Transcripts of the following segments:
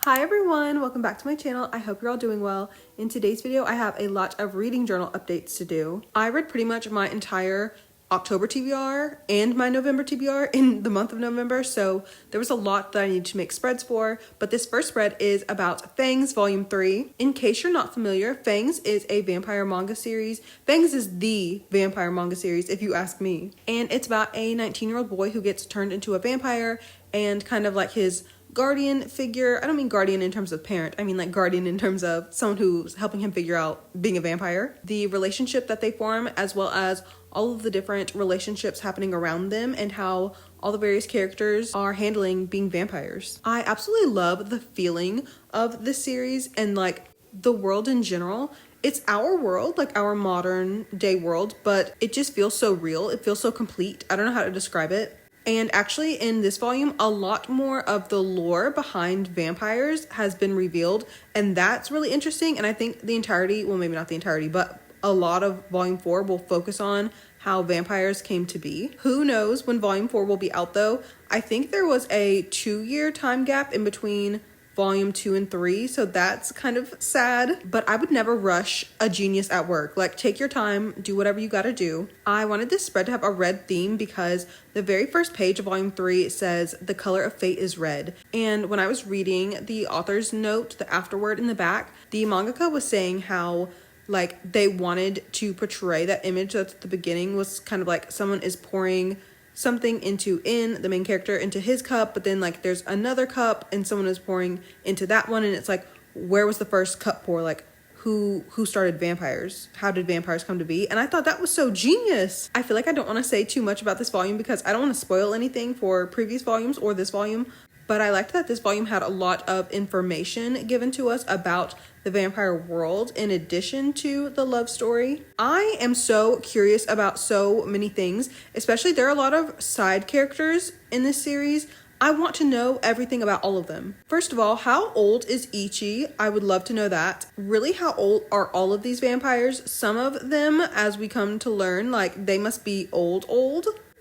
Hi everyone, welcome back to my channel. I hope you're all doing well. In today's video, I have a lot of reading journal updates to do. I read pretty much my entire October TBR and my November TBR in the month of November, so there was a lot that I needed to make spreads for, but this first spread is about Fangs Volume 3. In case you're not familiar, Fangs is a vampire manga series. Fangs is the vampire manga series, if you ask me. And it's about a 19-year-old boy who gets turned into a vampire and kind of like his guardian figure. I don't mean guardian in terms of parent, I mean like guardian in terms of someone who's helping him figure out being a vampire. The relationship that they form, as well as all of the different relationships happening around them and how all the various characters are handling being vampires. I absolutely love the feeling of this series and like the world in general. It's our world, like our modern day world, but it just feels so real. It feels so complete. I don't know how to describe it. And actually in this volume, a lot more of the lore behind vampires has been revealed, and that's really interesting. And I think the entirety, well, maybe not the entirety, but a lot of Volume 4 will focus on how vampires came to be. Who knows when Volume 4 will be out though? I think there was a 2-year time gap in between Volume 2 and 3, so that's kind of sad, but I would never rush a genius at work. Like, take your time, do whatever you gotta do. I wanted this spread to have a red theme because the very first page of Volume 3 says the color of fate is red, and when I was reading the author's note, the afterword in the back, the mangaka was saying how like they wanted to portray that image that's at the beginning was kind of like someone is pouring something into the main character into his cup, but then like there's another cup and someone is pouring into that one, and it's like, where was the first cup pour? Like who started vampires? How did vampires come to be? And I thought that was so genius. I feel like I don't want to say too much about this volume because I don't want to spoil anything for previous volumes or this volume, but I liked that this volume had a lot of information given to us about the vampire world in addition to the love story. I am so curious about so many things, especially there are a lot of side characters in this series. I want to know everything about all of them. First of all, how old is Ichi? I would love to know that. Really, how old are all of these vampires? Some of them, as we come to learn, like they must be old.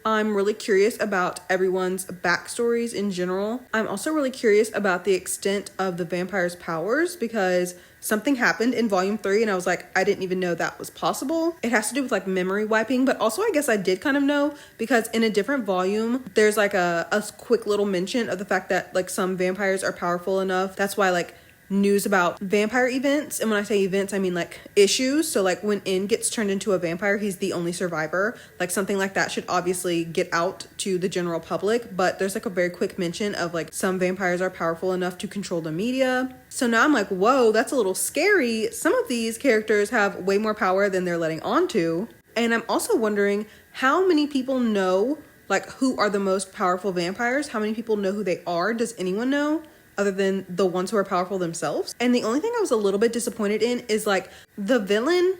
I'm really curious about everyone's backstories in general. I'm also really curious about the extent of the vampire's powers because something happened in Volume 3 and I was like, I didn't even know that was possible. It has to do with like memory wiping, but also I guess I did kind of know because in a different volume, there's like a quick little mention of the fact that like some vampires are powerful enough. That's why like news about vampire events, and when I say events I mean like issues, so like when In gets turned into a vampire, he's the only survivor, like something like that should obviously get out to the general public, but there's like a very quick mention of like some vampires are powerful enough to control the media. So now I'm like, whoa, that's a little scary. Some of these characters have way more power than they're letting on to. And I'm also wondering how many people know like who are the most powerful vampires. How many people know who they are? Does anyone know other than the ones who are powerful themselves? And the only thing I was a little bit disappointed in is like the villain.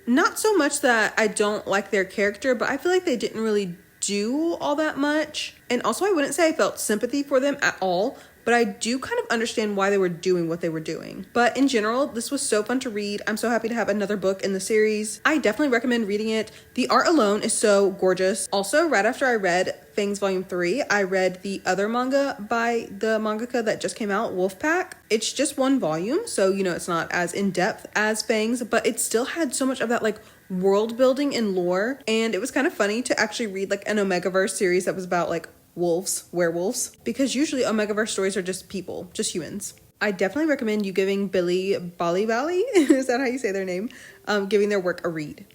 Not so much that I don't like their character, but I feel like they didn't really do all that much. And also I wouldn't say I felt sympathy for them at all, but I do kind of understand why they were doing what they were doing. But in general, this was so fun to read. I'm so happy to have another book in the series. I definitely recommend reading it. The art alone is so gorgeous. Also, right after I read Fangs Volume 3, I read the other manga by the mangaka that just came out, Wolfpack. It's just one volume, so you know it's not as in-depth as Fangs, but it still had so much of that like world building and lore, and it was kind of funny to actually read like an Omegaverse series that was about like werewolves, because usually Omegaverse stories are just people, just humans. I definitely recommend you giving balibally, is that how you say their name? Giving their work a read.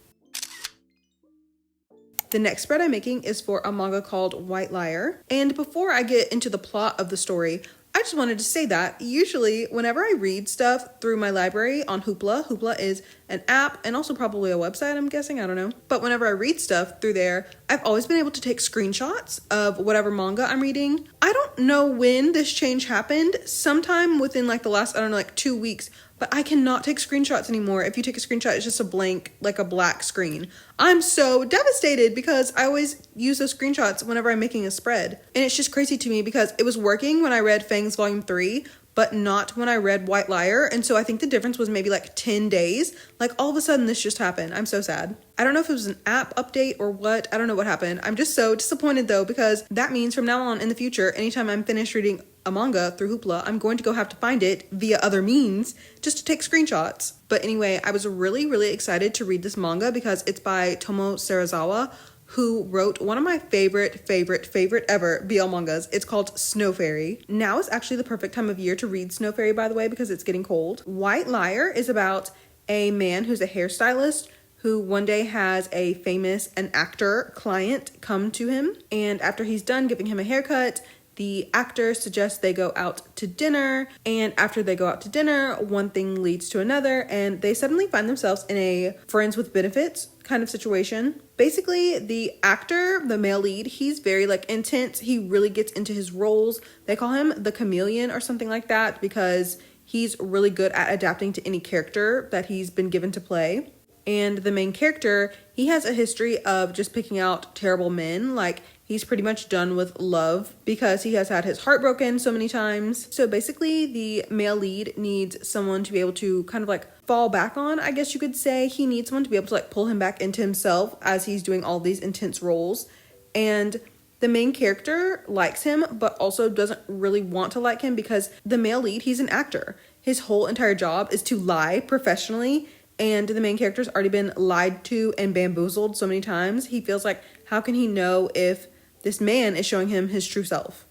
The next spread I'm making is for a manga called White Liar. And before I get into the plot of the story, I just wanted to say that usually whenever I read stuff through my library on Hoopla is an app and also probably a website, I'm guessing, I don't know. But whenever I read stuff through there, I've always been able to take screenshots of whatever manga I'm reading. I don't know when this change happened, sometime within like the last, I don't know, like 2 weeks, but I cannot take screenshots anymore. If you take a screenshot, it's just a blank, like a black screen. I'm so devastated because I always use those screenshots whenever I'm making a spread. And it's just crazy to me because it was working when I read Fangs Volume 3, but not when I read White Liar. And so I think the difference was maybe like 10 days. Like all of a sudden this just happened. I'm so sad. I don't know if it was an app update or what. I don't know what happened. I'm just so disappointed though, because that means from now on in the future, anytime I'm finished reading a manga through Hoopla, I'm going to go have to find it via other means just to take screenshots. But anyway, I was really, really excited to read this manga because it's by Tomo Serizawa, who wrote one of my favorite ever BL mangas. It's called Snow Fairy. Now is actually the perfect time of year to read Snow Fairy, by the way, because it's getting cold. White Liar is about a man who's a hairstylist who one day has an actor client come to him. And after he's done giving him a haircut, the actor suggests they go out to dinner, and after they go out to dinner, one thing leads to another, and they suddenly find themselves in a friends with benefits kind of situation. Basically, the actor, the male lead, he's very like intense. He really gets into his roles. They call him the chameleon or something like that because he's really good at adapting to any character that he's been given to play. And the main character, he has a history of just picking out terrible men. Like, he's pretty much done with love because he has had his heart broken so many times. So basically, the male lead needs someone to be able to kind of like fall back on, I guess you could say. He needs someone to be able to like pull him back into himself as he's doing all these intense roles. And the main character likes him, but also doesn't really want to like him because the male lead, he's an actor. His whole entire job is to lie professionally. And the main character's already been lied to and bamboozled so many times. He feels like, how can he know if this man is showing him his true self?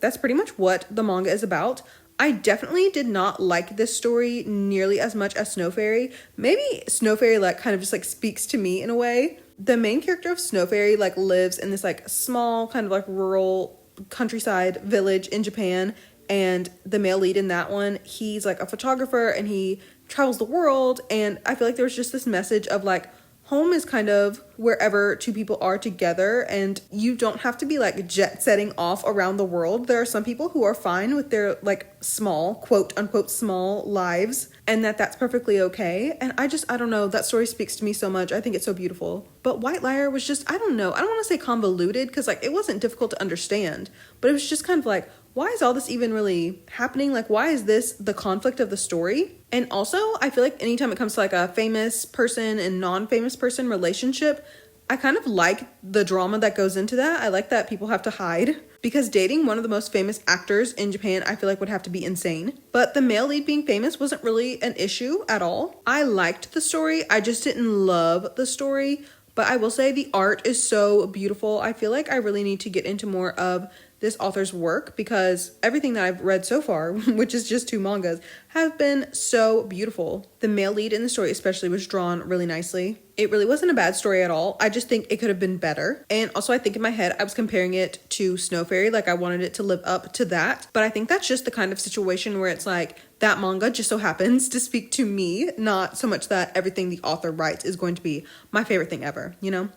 That's pretty much what the manga is about. I definitely did not like this story nearly as much as Snow Fairy. Maybe Snow Fairy like kind of just like speaks to me in a way. The main character of Snow Fairy like lives in this like small kind of like rural countryside village in Japan. And the male lead in that one, he's like a photographer and he travels the world. And I feel like there was just this message of like, home is kind of wherever two people are together, and you don't have to be like jet setting off around the world. There are some people who are fine with their like small, quote unquote, small lives, and that's perfectly okay. And I don't know, that story speaks to me so much. I think it's so beautiful. But White Liar was just, I don't know, I don't want to say convoluted because like it wasn't difficult to understand, but it was just kind of like, why is all this even really happening? Like, why is this the conflict of the story? And also, I feel like anytime it comes to like a famous person and non-famous person relationship, I kind of like the drama that goes into that. I like that people have to hide because dating one of the most famous actors in Japan, I feel like would have to be insane. But the male lead being famous wasn't really an issue at all. I liked the story. I just didn't love the story. But I will say the art is so beautiful. I feel like I really need to get into more of this author's work because everything that I've read so far, which is just 2 mangas, have been so beautiful. The male lead in the story especially was drawn really nicely. It really wasn't a bad story at all. I just think it could have been better. And also I think in my head I was comparing it to Snow Fairy, like I wanted it to live up to that. But I think that's just the kind of situation where it's like that manga just so happens to speak to me, not so much that everything the author writes is going to be my favorite thing ever, you know?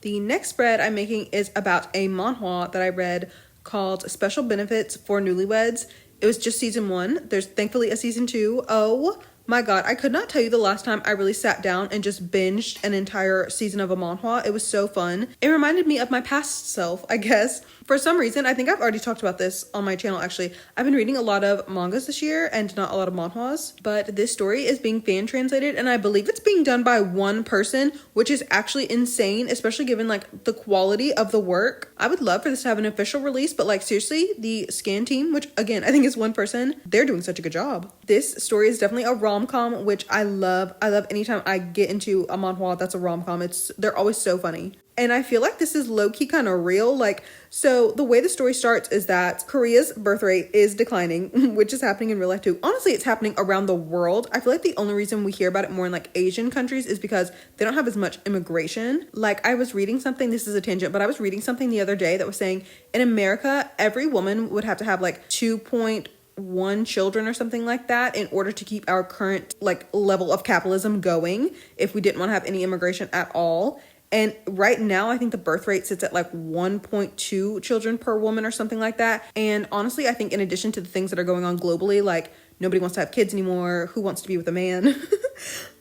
The next spread I'm making is about a manhwa that I read called Special Benefits for Newlyweds. It was just season 1. There's thankfully a season 2. Oh my god, I could not tell you the last time I really sat down and just binged an entire season of a manhwa. It was so fun. It reminded me of my past self, I guess. For some reason, I think I've already talked about this on my channel actually. I've been reading a lot of mangas this year and not a lot of manhwas, but this story is being fan translated and I believe it's being done by one person, which is actually insane, especially given like the quality of the work. I would love for this to have an official release, but like seriously, the scan team, which again, I think is one person, they're doing such a good job. This story is definitely a rom-com, which I love. I love anytime I get into a manhwa that's a rom-com. They're always so funny. And I feel like this is low-key kind of real. Like, so the way the story starts is that Korea's birth rate is declining, which is happening in real life too. Honestly, it's happening around the world. I feel like the only reason we hear about it more in like Asian countries is because they don't have as much immigration. Like I was reading something, this is a tangent, but I was reading something the other day that was saying in America, every woman would have to have like 2.1 children or something like that in order to keep our current like level of capitalism going if we didn't want to have any immigration at all. And right now, I think the birth rate sits at like 1.2 children per woman or something like that. And honestly, I think in addition to the things that are going on globally, like nobody wants to have kids anymore, who wants to be with a man,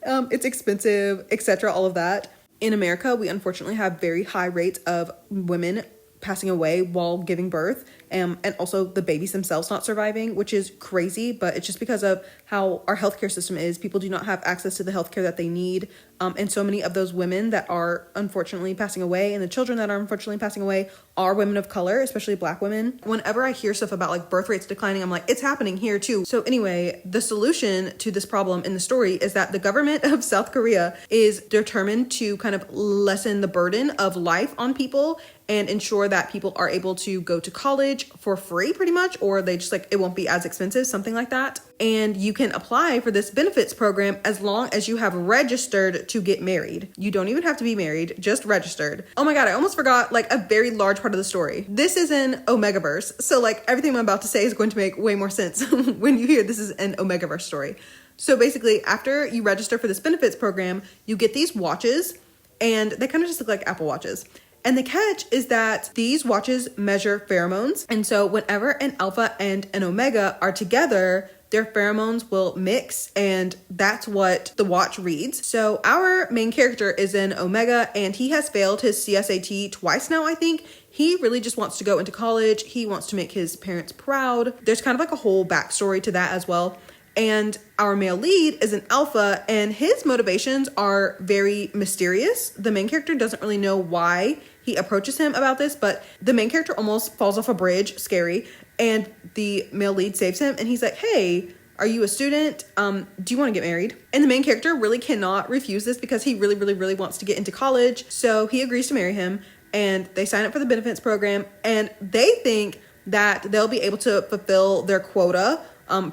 it's expensive, etc., all of that. In America, we unfortunately have very high rates of women passing away while giving birth. and also the babies themselves not surviving, which is crazy, but it's just because of how our healthcare system is. People do not have access to the healthcare that they need. And so many of those women that are unfortunately passing away and the children that are unfortunately passing away are women of color, especially Black women. Whenever I hear stuff about like birth rates declining, I'm like, it's happening here too. So anyway, the solution to this problem in the story is that the government of South Korea is determined to kind of lessen the burden of life on people and ensure that people are able to go to college for free pretty much, or they just like, it won't be as expensive, something like that. And you can apply for this benefits program as long as you have registered to get married. You don't even have to be married, just registered. Oh my God, I almost forgot like a very large part of the story. This is an Omegaverse. So like everything I'm about to say is going to make way more sense when you hear this is an Omegaverse story. So basically, after you register for this benefits program, you get these watches and they kind of just look like Apple Watches. And the catch is that these watches measure pheromones. And so whenever an alpha and an omega are together, their pheromones will mix, and that's what the watch reads. So our main character is an omega, and he has failed his CSAT twice now, I think. He really just wants to go into college. He wants to make his parents proud. There's kind of like a whole backstory to that as well. And our male lead is an alpha, and his motivations are very mysterious. The main character doesn't really know why he approaches him about this, but the main character almost falls off a bridge, scary, and the male lead saves him, and he's like, hey, are you a student? Do you want to get married? And the main character really cannot refuse this because he really, really, really wants to get into college. So he agrees to marry him, and they sign up for the benefits program, and they think that they'll be able to fulfill their quota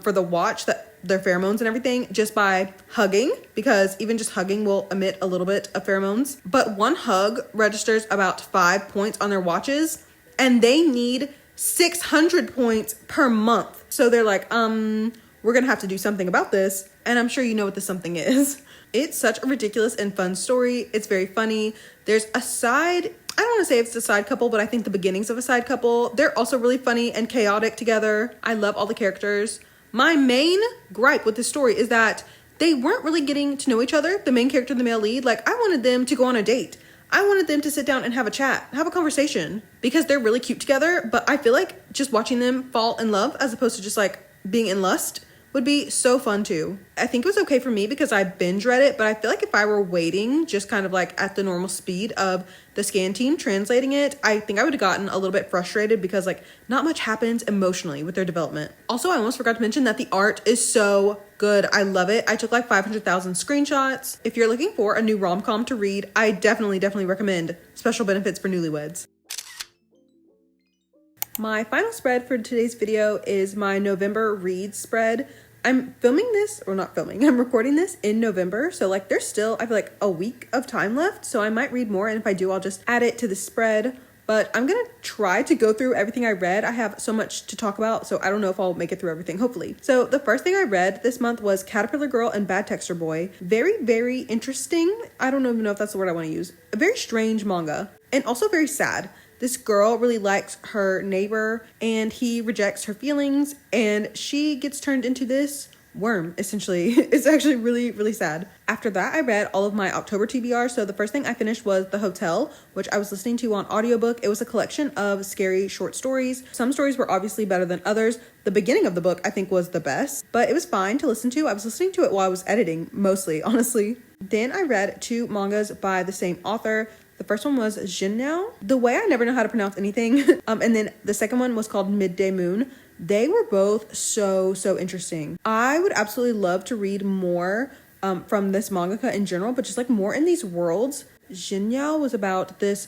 for the watch, that their pheromones and everything, just by hugging, because even just hugging will emit a little bit of pheromones. But one hug registers about 5 points on their watches, and they need 600 points per month. So they're like, we're gonna have to do something about this, and I'm sure you know what the something is. It's such a ridiculous and fun story. It's very funny. There's a side, I don't want to say it's a side couple, but I think the beginnings of a side couple. They're also really funny and chaotic together. I love all the characters. My main gripe with this story is that they weren't really getting to know each other, the main character and the male lead. Like, I wanted them to go on a date. I wanted them to sit down and have a chat, have a conversation, because they're really cute together. But I feel like just watching them fall in love as opposed to just like being in lust would be so fun too. I think it was okay for me because I binge read it, but I feel like if I were waiting just kind of like at the normal speed of the scan team translating it, I think I would have gotten a little bit frustrated because like not much happens emotionally with their development. Also, I almost forgot to mention that the art is so good. I love it. I took like 500,000 screenshots. If you're looking for a new rom-com to read, I definitely recommend Special Benefits for Newlyweds. My final spread for today's video is my November reads spread. I'm filming this, or not filming, I'm recording this in November. So like there's still, I feel like a week of time left. So I might read more. And if I do, I'll just add it to the spread. But I'm going to try to go through everything I read. I have so much to talk about, so I don't know if I'll make it through everything, hopefully. So the first thing I read this month was Caterpillar Girl and Bad Texture Boy. Very, very interesting. I don't even know if that's the word I want to use. A very strange manga, and also very sad. This girl really likes her neighbor and he rejects her feelings, and she gets turned into this worm, essentially. It's actually really, really sad. After that, I read all of my October TBR. So the first thing I finished was The Hotel, which I was listening to on audiobook. It was a collection of scary short stories. Some stories were obviously better than others. The beginning of the book I think was the best, but it was fine to listen to. I was listening to it while I was editing, mostly, honestly. Then I read 2 mangas by the same author. The first one was zhenniao. The way I never know how to pronounce anything. And then the second one was called Midday Moon. They were both so interesting. I would absolutely love to read more from this mangaka in general, but just like more in these worlds. Zhenniao was about this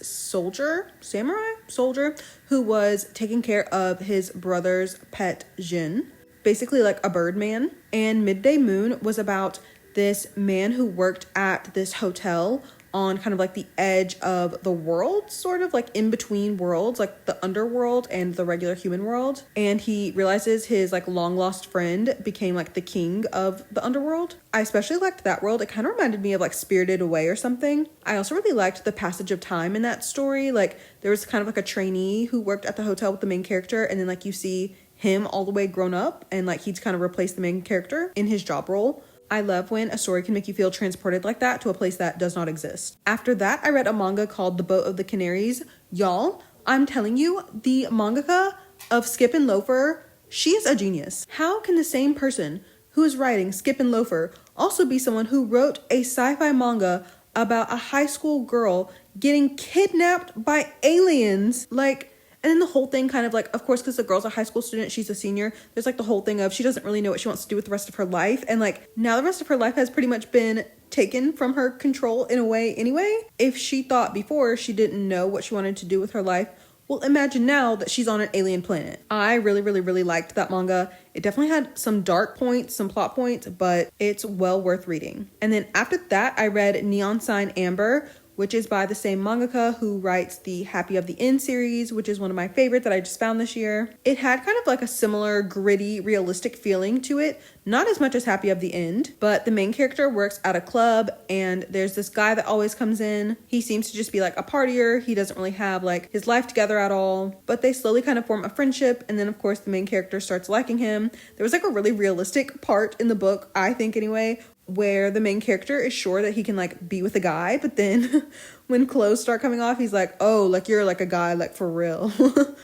samurai soldier, who was taking care of his brother's pet Jin, basically like a bird man. And Midday Moon was about this man who worked at this hotel on kind of like the edge of the world, sort of like in between worlds, like the underworld and the regular human world. And he realizes his like long lost friend became like the king of the underworld. I especially liked that world. It kind of reminded me of like Spirited Away or something. I also really liked the passage of time in that story. Like there was kind of like a trainee who worked at the hotel with the main character, and then like you see him all the way grown up, and like he's kind of replaced the main character in his job role. I love when a story can make you feel transported like that to a place that does not exist. After that, I read a manga called The Boat of the Canaries. Y'all, I'm telling you, the mangaka of Skip and Loafer, she is a genius. How can the same person who is writing Skip and Loafer also be someone who wrote a sci-fi manga about a high school girl getting kidnapped by aliens? Like, and then the whole thing kind of like, of course, because the girl's a high school student, she's a senior, there's like the whole thing of she doesn't really know what she wants to do with the rest of her life. And like now the rest of her life has pretty much been taken from her control in a way anyway. If she thought before she didn't know what she wanted to do with her life, well, imagine now that she's on an alien planet. I really liked that manga. It definitely had some dark points, some plot points, but it's well worth reading. And then after that, I read Neon Sign Amber, which is by the same mangaka who writes the Happy of the End series, which is one of my favorites that I just found this year. It had kind of like a similar gritty, realistic feeling to it. Not as much as Happy of the End, but the main character works at a club and there's this guy that always comes in. He seems to just be like a partier. He doesn't really have like his life together at all, but they slowly kind of form a friendship. And then of course the main character starts liking him. There was like a really realistic part in the book, I think anyway, where the main character is sure that he can like be with a guy, but then when clothes start coming off, he's like, oh, like you're like a guy, like for real.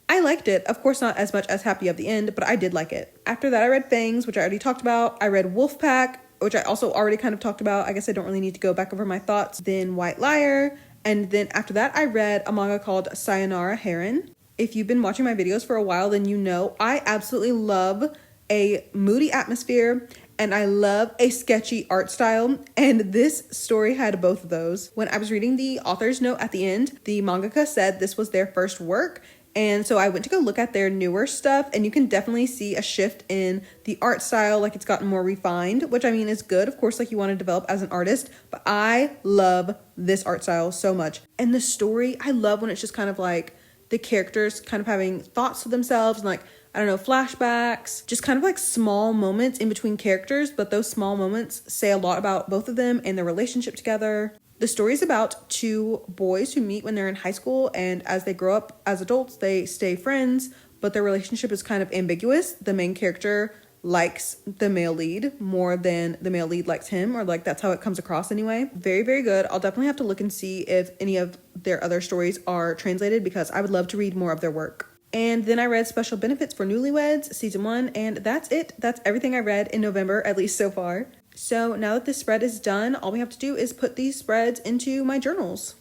I liked it. Of course, not as much as Happy of the End, but I did like it. After that, I read Fangs, which I already talked about. I read Wolfpack, which I also already kind of talked about. I guess I don't really need to go back over my thoughts. Then White Liar. And then after that, I read a manga called Sayonara Heron. If you've been watching my videos for a while, then you know I absolutely love a moody atmosphere and I love a sketchy art style, and this story had both of those. When I was reading the author's note at the end, the mangaka said this was their first work, and so I went to go look at their newer stuff, and you can definitely see a shift in the art style, like it's gotten more refined, which I mean is good, of course, like you want to develop as an artist, but I love this art style so much. And the story, I love when it's just kind of like the characters kind of having thoughts to themselves and like, I don't know, flashbacks, just kind of like small moments in between characters, but those small moments say a lot about both of them and their relationship together. The story is about two boys who meet when they're in high school, and as they grow up as adults, they stay friends, but their relationship is kind of ambiguous. The main character likes the male lead more than the male lead likes him, or like that's how it comes across anyway. Very good. I'll definitely have to look and see if any of their other stories are translated because I would love to read more of their work. And then I read Special Benefits for Newlyweds, Season 1, and that's it. That's everything I read in November, at least so far. So now that this spread is done, all we have to do is put these spreads into my journals.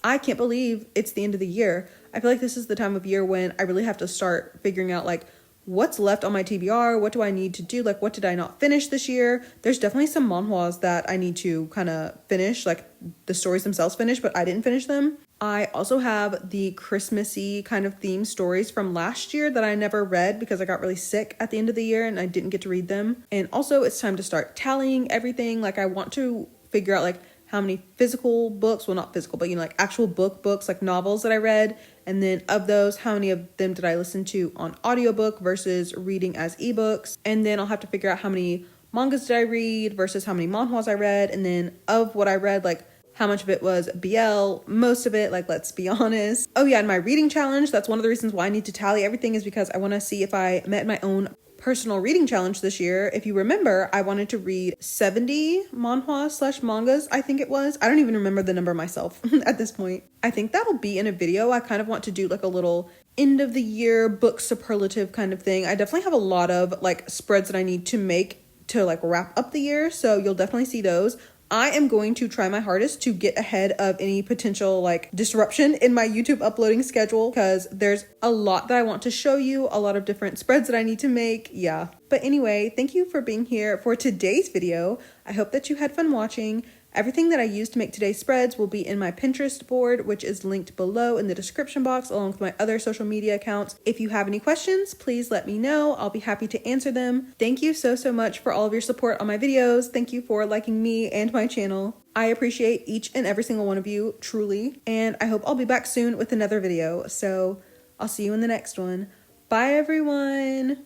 I can't believe it's the end of the year. I feel like this is the time of year when I really have to start figuring out like what's left on my TBR, what do I need to do, like what did I not finish this year. There's definitely some manhwas that I need to kind of finish, like the stories themselves finish, but I didn't finish them. I also have the Christmassy kind of theme stories from last year that I never read because I got really sick at the end of the year and I didn't get to read them. And also it's time to start tallying everything. Like I want to figure out like how many physical books, well not physical, but you know, like actual books, like novels that I read. And then of those, how many of them did I listen to on audiobook versus reading as ebooks? And then I'll have to figure out how many mangas did I read versus how many manhwas I read. And then of what I read, like how much of it was BL, most of it, like, let's be honest. Oh yeah, and my reading challenge, that's one of the reasons why I need to tally everything is because I want to see if I met my own personal reading challenge this year. If you remember, I wanted to read 70 manhwas/mangas, I think it was. I don't even remember the number myself at this point. I think that'll be in a video. I kind of want to do like a little end of the year book superlative kind of thing. I definitely have a lot of like spreads that I need to make to like wrap up the year, so you'll definitely see those. I am going to try my hardest to get ahead of any potential like disruption in my YouTube uploading schedule because there's a lot that I want to show you, a lot of different spreads that I need to make. Yeah. But anyway, thank you for being here for today's video. I hope that you had fun watching. Everything that I used to make today's spreads will be in my Pinterest board, which is linked below in the description box, along with my other social media accounts. If you have any questions, please let me know. I'll be happy to answer them. Thank you so much for all of your support on my videos. Thank you for liking me and my channel. I appreciate each and every single one of you, truly. And I hope I'll be back soon with another video. So I'll see you in the next one. Bye, everyone.